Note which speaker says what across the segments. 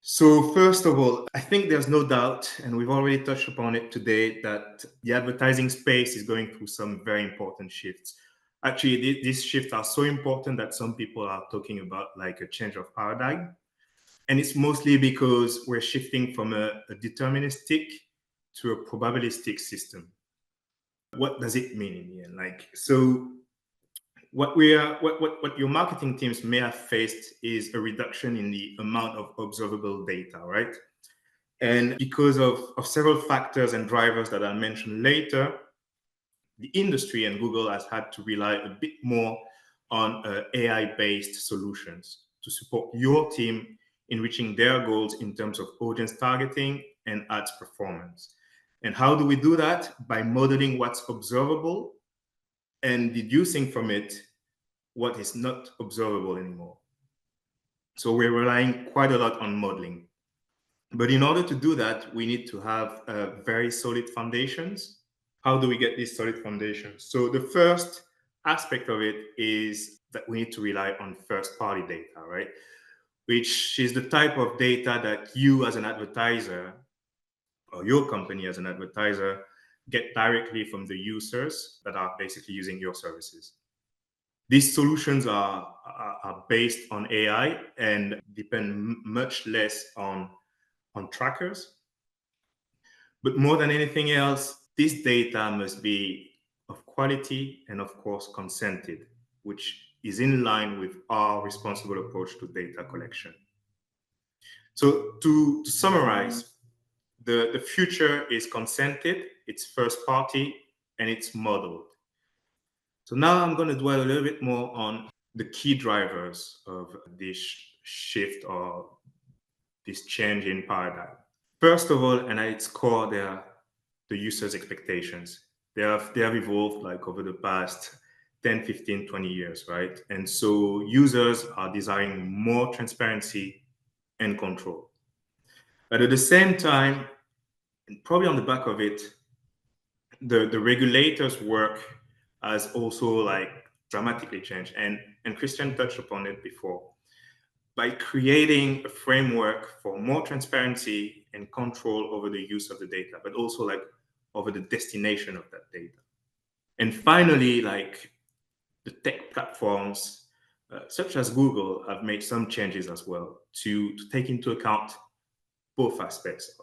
Speaker 1: So first of all, I think there's no doubt, and we've already touched upon it today, that the advertising space is going through some very important shifts. Actually, these shifts are so important that some people are talking about like a change of paradigm. And it's mostly because we're shifting from a deterministic to a probabilistic system. What does it mean in the end? What your marketing teams may have faced is a reduction in the amount of observable data, right? And because of several factors and drivers that I'll mention later, the industry and Google has had to rely a bit more on AI-based solutions to support your team in reaching their goals in terms of audience targeting and ads performance. And how do we do that? By modeling what's observable and deducing from it what is not observable anymore. So we're relying quite a lot on modeling. But in order to do that, we need to have very solid foundations. How do we get these solid foundations? So the first aspect of it is that we need to rely on first-party data, right? Which is the type of data that you as an advertiser or your company as an advertiser get directly from the users that are basically using your services. These solutions are based on AI and depend much less on trackers. But more than anything else, this data must be of quality and, of course, consented, which is in line with our responsible approach to data collection. So to summarize, the future is consented, it's first party, and it's modeled. So now I'm going to dwell a little bit more on the key drivers of this shift or this change in paradigm. First of all, and at its core, they are the user's expectations. They have evolved like over the past 10, 15, 20 years, right? And so users are desiring more transparency and control. But at the same time, and probably on the back of it, the regulators' work has also like dramatically changed. And Christian touched upon it before. By creating a framework for more transparency and control over the use of the data, but also like over the destination of that data. And finally, like the tech platforms such as Google have made some changes as well to take into account both aspects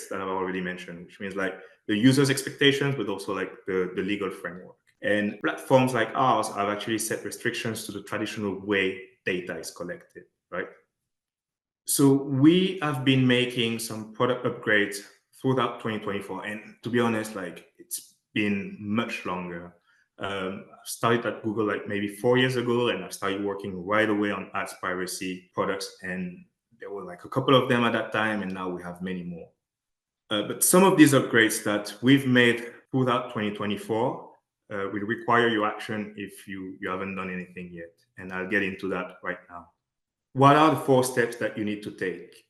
Speaker 1: that I've already mentioned, which means like the user's expectations, but also like the legal framework. And platforms like ours have actually set restrictions to the traditional way data is collected, right? So we have been making some product upgrades throughout 2024. And to be honest, like it's been much longer. I started at Google like maybe 4 years ago, and I started working right away on ads privacy products. And there were like a couple of them at that time, and now we have many more. But some of these upgrades that we've made throughout 2024 will require your action if you haven't done anything yet. And I'll get into that right now. What are the 4 steps that you need to take?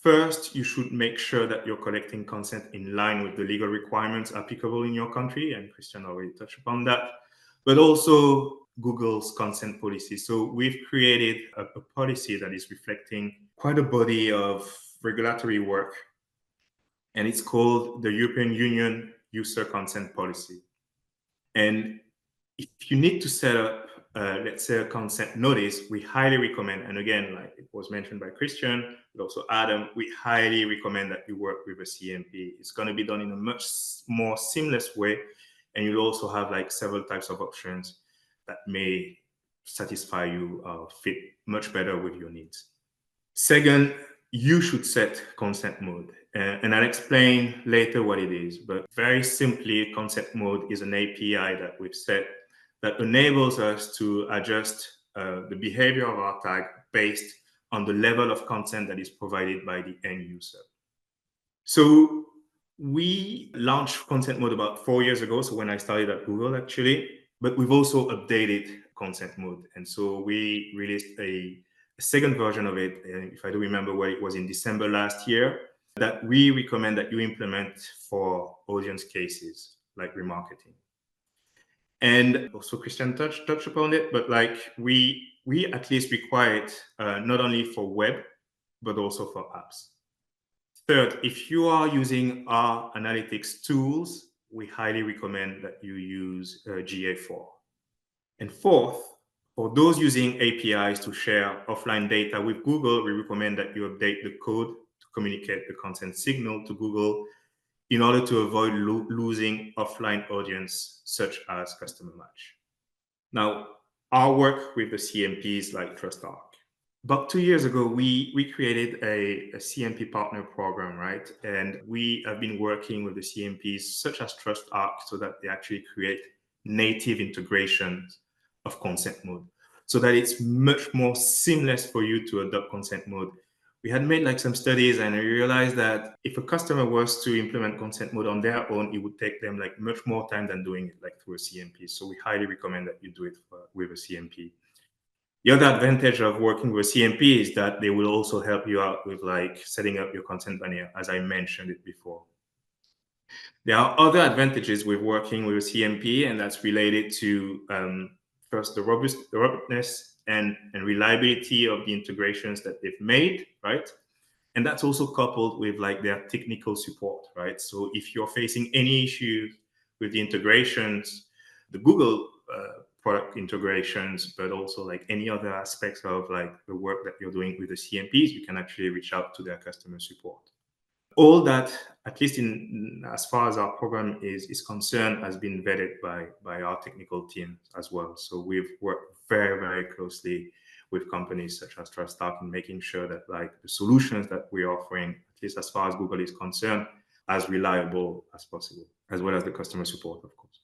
Speaker 1: First, you should make sure that you're collecting consent in line with the legal requirements applicable in your country, and Christian already touched upon that, but also Google's consent policy. So we've created a policy that is reflecting quite a body of regulatory work, and it's called the European Union User Consent Policy. And if you need to set up let's say a consent notice, we highly recommend, and again, like it was mentioned by Christian, but also Adam, we highly recommend that you work with a CMP. It's going to be done in a much more seamless way, and you'll also have like several types of options that may satisfy you or fit much better with your needs. Second, you should set consent mode. And I'll explain later what it is, but very simply, consent mode is an API that we've set that enables us to adjust the behavior of our tag based on the level of consent that is provided by the end user. So we launched consent mode about 4 years ago, so when I started at Google actually, but we've also updated consent mode. And so we released a second version of it, and if I do remember well, it was in December last year, that we recommend that you implement for audience cases like remarketing. And also Christian touched upon it, but like we at least require it not only for web, but also for apps. Third, if you are using our analytics tools, we highly recommend that you use GA4. And fourth, for those using APIs to share offline data with Google, we recommend that you update the code to communicate the consent signal to Google in order to avoid losing offline audience such as customer match. Now, our work with the CMPs like TrustArc. About 2 years ago, we created a CMP partner program, right? And we have been working with the CMPs such as TrustArc so that they actually create native integrations of consent mode so that it's much more seamless for you to adopt consent mode. We had made like some studies and we realized that if a customer was to implement consent mode on their own, it would take them like much more time than doing it like through a CMP. So we highly recommend that you do it with a CMP. The other advantage of working with CMP is that they will also help you out with like setting up your consent banner, as I mentioned it before. There are other advantages with working with a CMP, and that's related to first the robustness and reliability of the integrations that they've made, right? And that's also coupled with like their technical support, right? So if you're facing any issues with the integrations, the Google product integrations, but also like any other aspects of like the work that you're doing with the CMPs, you can actually reach out to their customer support. All that, at least in as far as our program is concerned, has been vetted by our technical team as well. So we've worked very, very closely with companies such as TrustArc in making sure that like the solutions that we're offering, at least as far as Google is concerned, as reliable as possible, as well as the customer support, of course.